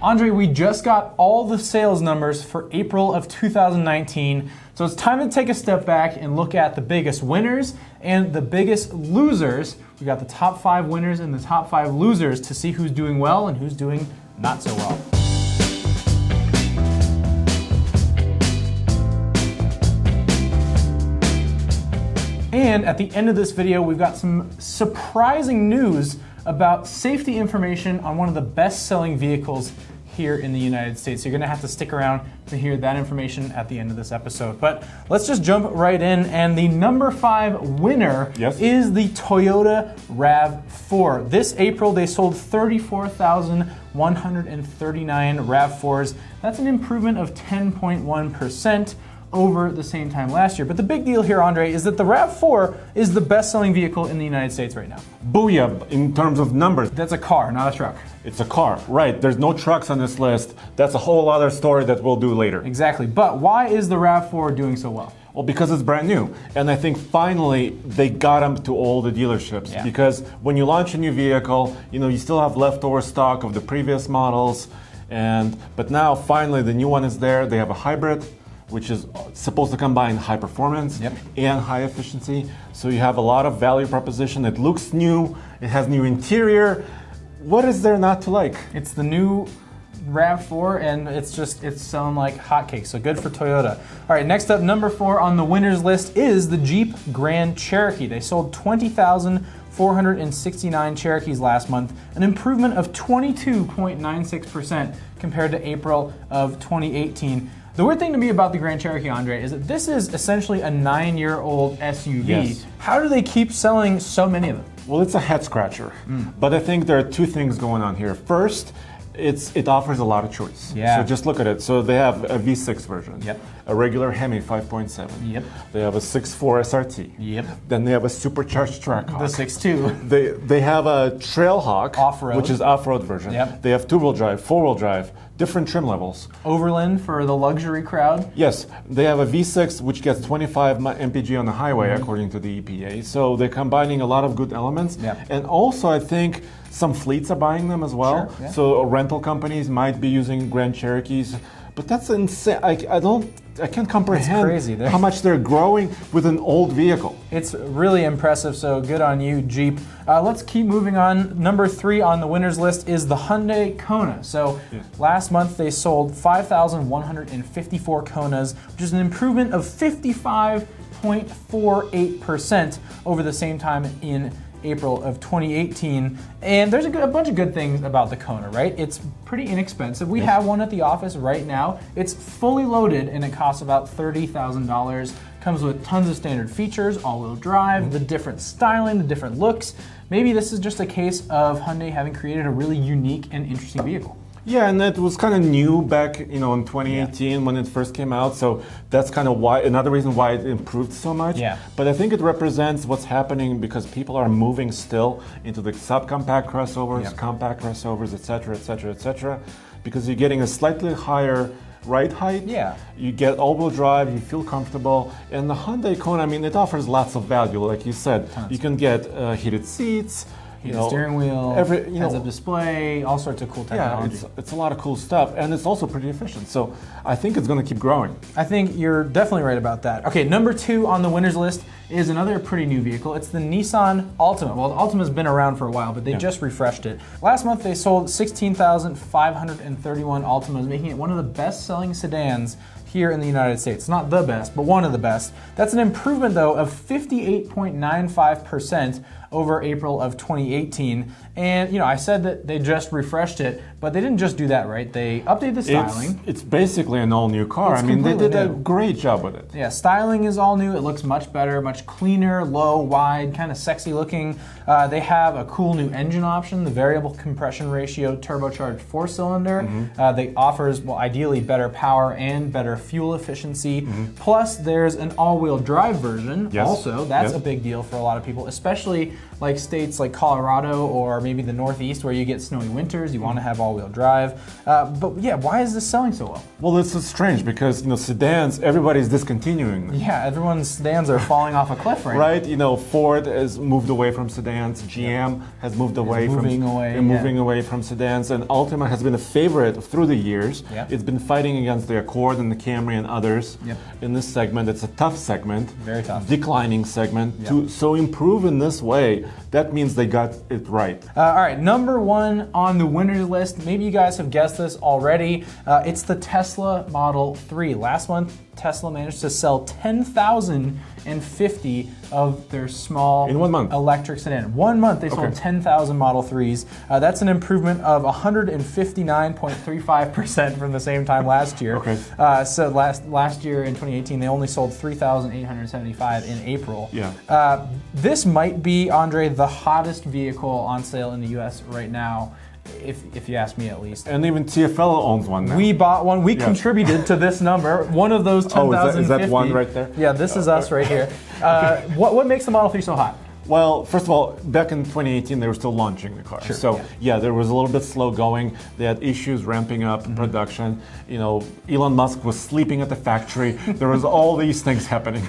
Andre, we just got all the sales numbers for April of 2019, so it's time to take a step back and look at the biggest winners and the biggest losers. We got the top 5 winners and the top 5 losers to see who's doing well and who's doing not so well. And at the end of this video, we've got some surprising news about safety information on one of the best-selling vehicles here in the United States. So you're gonna have to stick around to hear that information at the end of this episode. But let's just jump right in, and the number 5 winner is the Toyota RAV4. This April, they sold 34,139 RAV4s. That's an improvement of 10.1% over the same time last year. But the big deal here, Andre, is that the RAV4 is the best-selling vehicle in the United States right now. Booyah, in terms of numbers. That's a car, not a truck. It's a car, right. There's no trucks on this list. That's a whole other story that we'll do later. Exactly, but why is the RAV4 doing so well? Well, because it's brand new. And I think finally they got them to all the dealerships. Yeah. Because when you launch a new vehicle, you still have leftover stock of the previous models. But now finally the new one is there. They have a hybrid, which is supposed to combine high performance and high efficiency. So you have a lot of value proposition. It looks new, it has new interior. What is there not to like? It's the new RAV4, and it's selling like hotcakes, so good for Toyota. All right, next up, number 4 on the winners list is the Jeep Grand Cherokee. They sold 20,469 Cherokees last month, an improvement of 22.96% compared to April of 2018. The weird thing to me about the Grand Cherokee, Andre, is that this is essentially a 9-year-old SUV. Yes. How do they keep selling so many of them? Well, it's a head scratcher. But I think there are 2 things going on here. First, it offers a lot of choice. Yeah. So just look at it. So they have a V6 version, a regular Hemi 5.7. They have a 6.4 SRT. Then they have a supercharged Trackhawk. The 6.2. They have a Trailhawk, off-road, which is off-road version. They have 2-wheel drive, 4-wheel drive, different trim levels. Overland for the luxury crowd. Yes, they have a V6 which gets 25 mpg on the highway according to the EPA. So they're combining a lot of good elements. And also I think some fleets are buying them as well. So rental companies might be using Grand Cherokees. But that's insane. I can't comprehend how much they're growing with an old vehicle. It's really impressive, so good on you, Jeep. Let's keep moving on. Number 3 on the winners list is the Hyundai Kona. So last month they sold 5,154 Konas, which is an improvement of 55.48% over the same time in April of 2018. And there's a bunch of good things about the Kona, right? It's pretty inexpensive. We have one at the office right now. It's fully loaded and it costs about $30,000. Comes with tons of standard features, all-wheel drive, the different styling, the different looks. Maybe this is just a case of Hyundai having created a really unique and interesting vehicle. Yeah, and it was kind of new back, in 2018 when it first came out. So that's kind of why, another reason why it improved so much. But I think it represents what's happening because people are moving still into the subcompact crossovers, compact crossovers, etc., etc., etc. Because you're getting a slightly higher ride height. You get all-wheel drive, you feel comfortable. And the Hyundai Kona, it offers lots of value, like you said. You can get heated seats, steering wheel, heads-up display, all sorts of cool technology. Yeah, it's a lot of cool stuff, and it's also pretty efficient. So I think it's going to keep growing. I think you're definitely right about that. Okay, number 2 on the winners list is another pretty new vehicle. It's the Nissan Altima. Well, the Altima's been around for a while, but they just refreshed it. Last month they sold 16,531 Altimas, making it one of the best-selling sedans here in the United States. Not the best, but one of the best. That's an improvement, though, of 58.95% over April of 2018. And I said that they just refreshed it, but they didn't just do that, right? They updated the styling. It's basically an all-new car. They did a great job with it. Yeah, styling is all new. It looks much better, much cleaner, low, wide, kind of sexy looking. They have a cool new engine option, the variable compression ratio turbocharged 4-cylinder. They offers, ideally better power and better fuel efficiency. Plus, there's an all-wheel drive version also. That's a big deal for a lot of people, especially like states like Colorado or maybe the Northeast where you get snowy winters, you want to have all-wheel drive. But yeah, why is this selling so well? Well, this is strange because sedans, everybody's discontinuing. Yeah, everyone's sedans are falling off a cliff right now. Right, Ford has moved away from sedans, GM has moved away moving away from sedans, and Altima has been a favorite through the years. Yep. It's been fighting against the Accord and the Camry and others in this segment. It's a tough segment, very tough, declining segment. To improve in this way, that means they got it right. All right, number one on the winners list. Maybe you guys have guessed this already. It's the Tesla Model 3. Last month, Tesla managed to sell 10,050 of their small in 1 month electric sedan. 1 month they sold 10,000 Model 3s. That's an improvement of 159.35% from the same time last year. So last year in 2018 they only sold 3,875 in April. This might be, Andre, the hottest vehicle on sale in the US right now. If you ask me, at least. And even TFL owns one now. We bought one. We contributed to this number. One of those 10,050. Is that one right there? Yeah, this is us right here. What makes the Model 3 so hot? Well, first of all, back in 2018, they were still launching the car. There was a little bit slow going. They had issues ramping up production. Elon Musk was sleeping at the factory. There was all these things happening.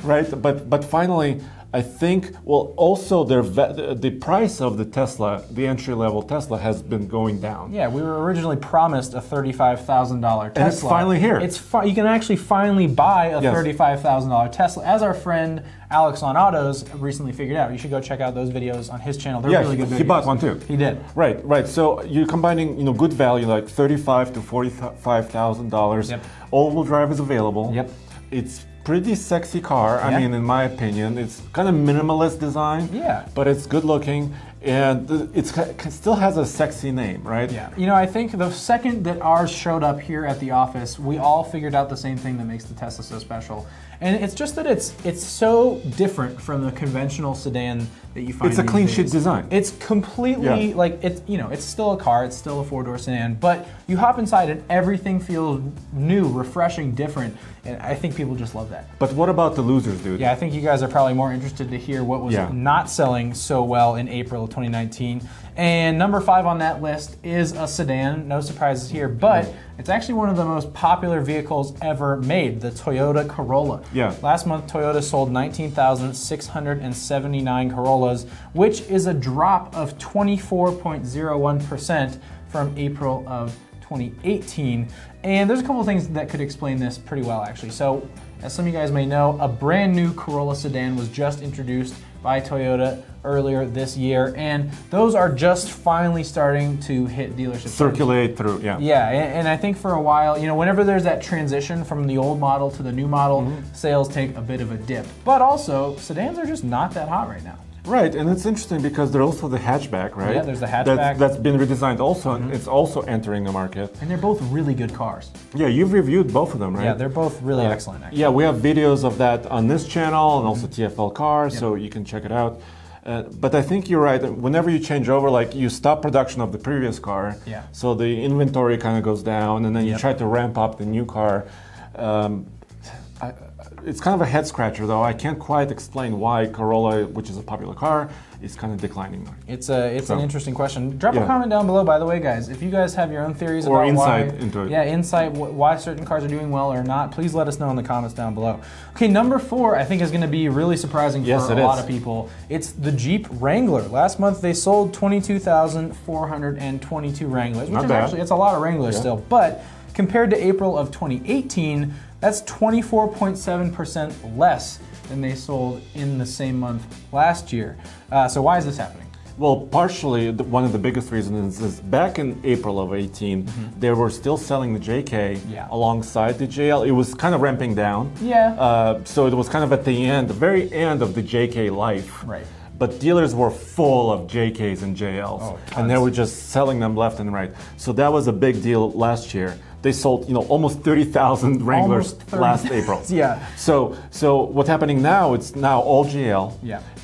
Right? But finally, I think, also the price of the Tesla, the entry-level Tesla, has been going down. Yeah, we were originally promised a $35,000 Tesla. And it's finally here. You can actually finally buy a $35,000 Tesla, as our friend Alex on Autos recently figured out. You should go check out those videos on his channel. They're really good videos. He bought one too. He did. Right. So you're combining, good value like $35,000 to $45,000. All-wheel drive is available. It's pretty sexy car. I mean, in my opinion, it's kind of minimalist design. But it's good looking, and it still has a sexy name, right? I think the second that ours showed up here at the office, we all figured out the same thing that makes the Tesla so special. And it's just that it's so different from the conventional sedan that you find. It's a clean sheet design. It's completely it's still a car, it's still a four-door sedan, but you hop inside and everything feels new, refreshing, different, and I think people just love that. But what about the losers, dude? Yeah, I think you guys are probably more interested to hear what was not selling so well in April of 2019. And number 5 on that list is a sedan, no surprises here, but it's actually one of the most popular vehicles ever made, the Toyota Corolla. Last month, Toyota sold 19,679 Corollas, which is a drop of 24.01% from April of 2018. And there's a couple of things that could explain this pretty well, actually. So, as some of you guys may know, a brand new Corolla sedan was just introduced by Toyota earlier this year, and those are just finally starting to hit dealerships. Circulate through, and I think for a while, whenever there's that transition from the old model to the new model, sales take a bit of a dip. But also, sedans are just not that hot right now. Right, and it's interesting because there's also the hatchback, right? Yeah, there's the hatchback. That's been redesigned also, and it's also entering the market. And they're both really good cars. Yeah, you've reviewed both of them, right? Yeah, they're both really excellent, actually. Yeah, we have videos of that on this channel and also TFL Cars, so you can check it out. But I think you're right. Whenever you change over, like you stop production of the previous car, so the inventory kind of goes down, and then you try to ramp up the new car. It's kind of a head scratcher, though. I can't quite explain why Corolla, which is a popular car, is kind of declining. It's an interesting question. Drop a comment down below, by the way, guys. If you guys have your own theories or about insight into it. Insight why certain cars are doing well or not, please let us know in the comments down below. Okay, number 4, I think is going to be really surprising for a lot of people. It's the Jeep Wrangler. Last month they sold 22,422 Wranglers, which is actually it's a lot of Wranglers still, but compared to April of 2018. That's 24.7% less than they sold in the same month last year. So why is this happening? Well, partially, one of the biggest reasons is back in April of 18, they were still selling the JK alongside the JL. It was kind of ramping down. So it was kind of at the very end of the JK life. Right. But dealers were full of JKs and JLs, and they were just selling them left and right. So that was a big deal last year. They sold, almost 30,000 Wranglers last April. So what's happening now? It's now all JL.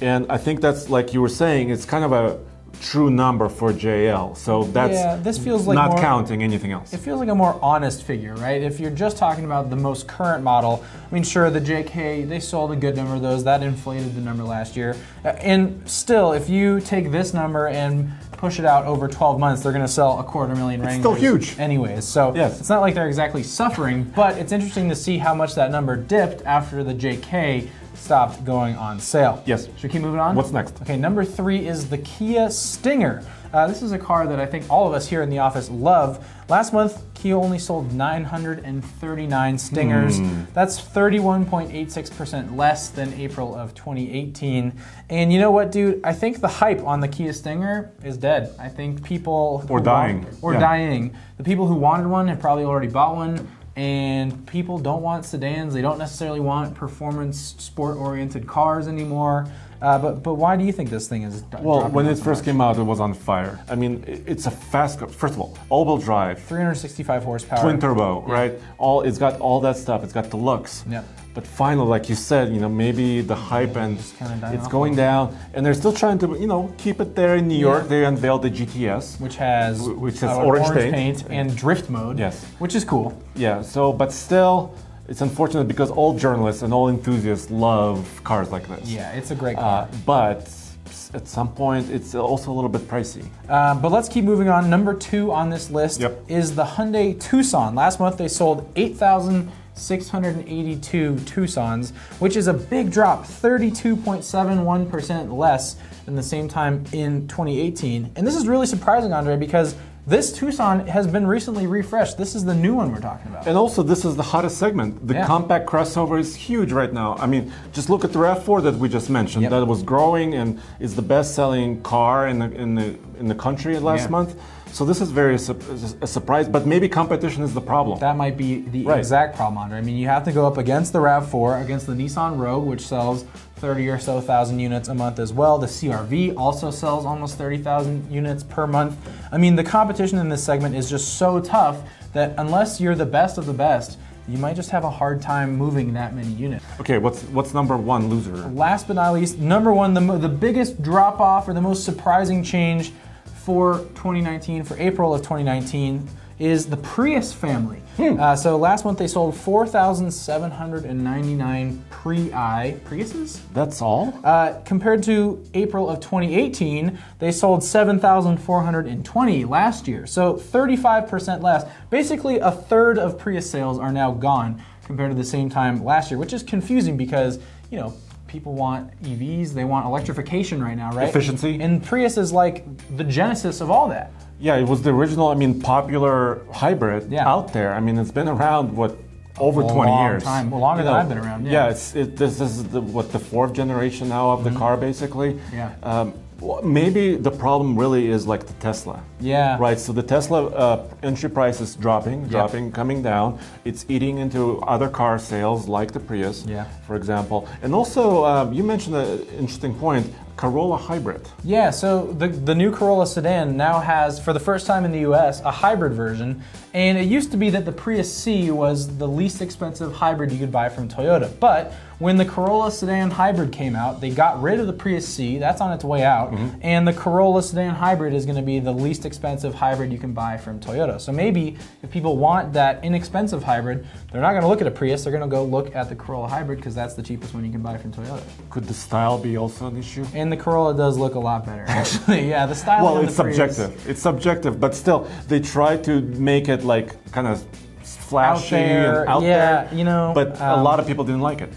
And I think that's, like you were saying, it's kind of a true number for JL. So that's this feels like not counting anything else. It feels like a more honest figure, right? If you're just talking about the most current model, I mean, sure, the JK, they sold a good number of those. That inflated the number last year. And still, if you take this number and push it out over 12 months, they're going to sell 250,000 Wranglers. It's still huge. Anyways, so yes. It's not like they're exactly suffering, but it's interesting to see how much that number dipped after the JK stopped going on sale. Yes. Should we keep moving on? What's next? Okay, number 3 is the Kia Stinger. This is a car that I think all of us here in the office love. Last month, Kia only sold 939 Stingers. That's 31.86% less than April of 2018. And you know what, dude? I think the hype on the Kia Stinger is dead. I think people... Or dying. Dying. The people who wanted one have probably already bought one. And people don't want sedans. They don't necessarily want performance, sport-oriented cars anymore. But why do you think this thing is Well, when it first came out, it was on fire. I mean, it's a fast car. First of all-wheel drive. 365 horsepower. Twin turbo, right? It's got all that stuff. It's got the looks. Yeah. But finally, like you said, maybe the hype and it's going down. And they're still trying to, keep it there in New York. They unveiled the GTS. Which has orange paint and drift mode. Yes. Which is cool. Yeah, but still, it's unfortunate because all journalists and all enthusiasts love cars like this. Yeah, it's a great car. But at some point, it's also a little bit pricey. But let's keep moving on. Number 2 on this list is the Hyundai Tucson. Last month, they sold 8,682 Tucsons, which is a big drop, 32.71% less than the same time in 2018. And this is really surprising, Andre, because this Tucson has been recently refreshed. This is the new one we're talking about. And also, this is the hottest segment. The compact crossover is huge right now. I mean, just look at the RAV4 that we just mentioned. That was growing and is the best-selling car in the country last month. So this is very a surprise, but maybe competition is the problem. That might be the exact problem, Andre. I mean, you have to go up against the RAV4, against the Nissan Rogue, which sells 30 or so thousand units a month as well. The CR-V also sells almost 30,000 units per month. I mean, the competition in this segment is just so tough that unless you're the best of the best, you might just have a hard time moving that many units. Okay, what's number 1 loser? Last but not least, number 1, the biggest drop-off or the most surprising change for 2019, for April of 2019, is the Prius family. So last month they sold 4,799 Priuses. That's all? Compared to April of 2018, they sold 7,420 last year. So 35% less. Basically a third of Prius sales are now gone compared to the same time last year, which is confusing because, people want EVs, they want electrification right now, right? Efficiency. And Prius is like the genesis of all that. Yeah, it was the original, popular hybrid out there. I mean, it's been around, over 20 years. Time. Well, longer than I've been around. Yeah, this is the 4th generation now of the car, basically. Yeah. Maybe the problem really is like the Tesla. Yeah. Right, so the Tesla entry price is dropping, coming down. It's eating into other car sales like the Prius, for example. And also, you mentioned an interesting point, Corolla hybrid. Yeah, so the new Corolla sedan now has, for the first time in the US, a hybrid version. And it used to be that the Prius C was the least expensive hybrid you could buy from Toyota. But when the Corolla sedan hybrid came out, they got rid of the Prius C, that's on its way out, and the Corolla sedan hybrid is going to be the least expensive hybrid you can buy from Toyota. So maybe if people want that inexpensive hybrid, they're not going to look at a Prius, they're going to go look at the Corolla hybrid because that's the cheapest one you can buy from Toyota. Could the style be also an issue? And the Corolla does look a lot better, actually. Yeah, the style. Well, it's subjective. It's subjective, but still, they try to make it like kind of flashy and out there. But a lot of people didn't like it.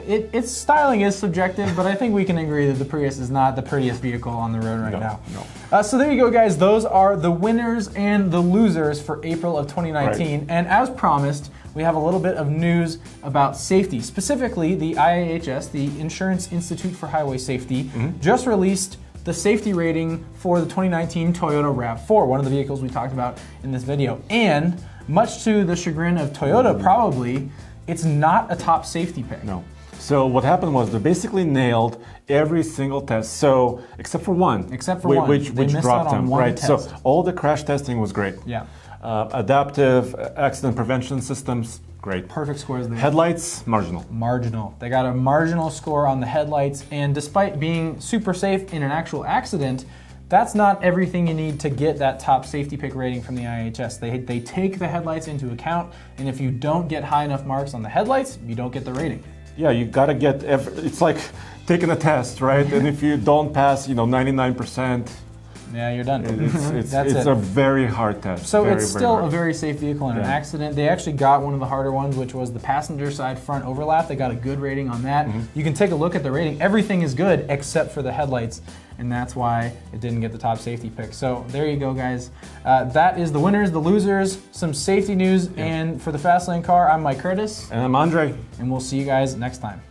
Its styling is subjective, but I think we can agree that the Prius is not the prettiest vehicle on the road right now. No. So there you go, guys. Those are the winners and the losers for April of 2019. Right. And as promised, we have a little bit of news about safety. Specifically, the IIHS, the Insurance Institute for Highway Safety, just released the safety rating for the 2019 Toyota RAV4, one of the vehicles we talked about in this video. And much to the chagrin of Toyota, probably, it's not a top safety pick. No. So what happened was they basically nailed every single test. So except for one. Except for one. Which dropped them. Right. Test. So all the crash testing was great. Yeah. Adaptive accident prevention systems, great. Perfect scores there. Headlights, marginal. Marginal. They got a marginal score on the headlights, and despite being super safe in an actual accident, that's not everything you need to get that top safety pick rating from the IHS. They take the headlights into account, and if you don't get high enough marks on the headlights, you don't get the rating. Yeah, you gotta get, it's like taking a test, right? And if you don't pass, 99%, yeah, you're done. It's a very hard test. So it's still a very safe vehicle in an accident. They actually got one of the harder ones, which was the passenger side front overlap. They got a good rating on that. You can take a look at the rating. Everything is good except for the headlights, and that's why it didn't get the top safety pick. So there you go, guys. That is the winners, the losers, some safety news, and for the Fastlane Car, I'm Mike Curtis. And I'm Andre. And we'll see you guys next time.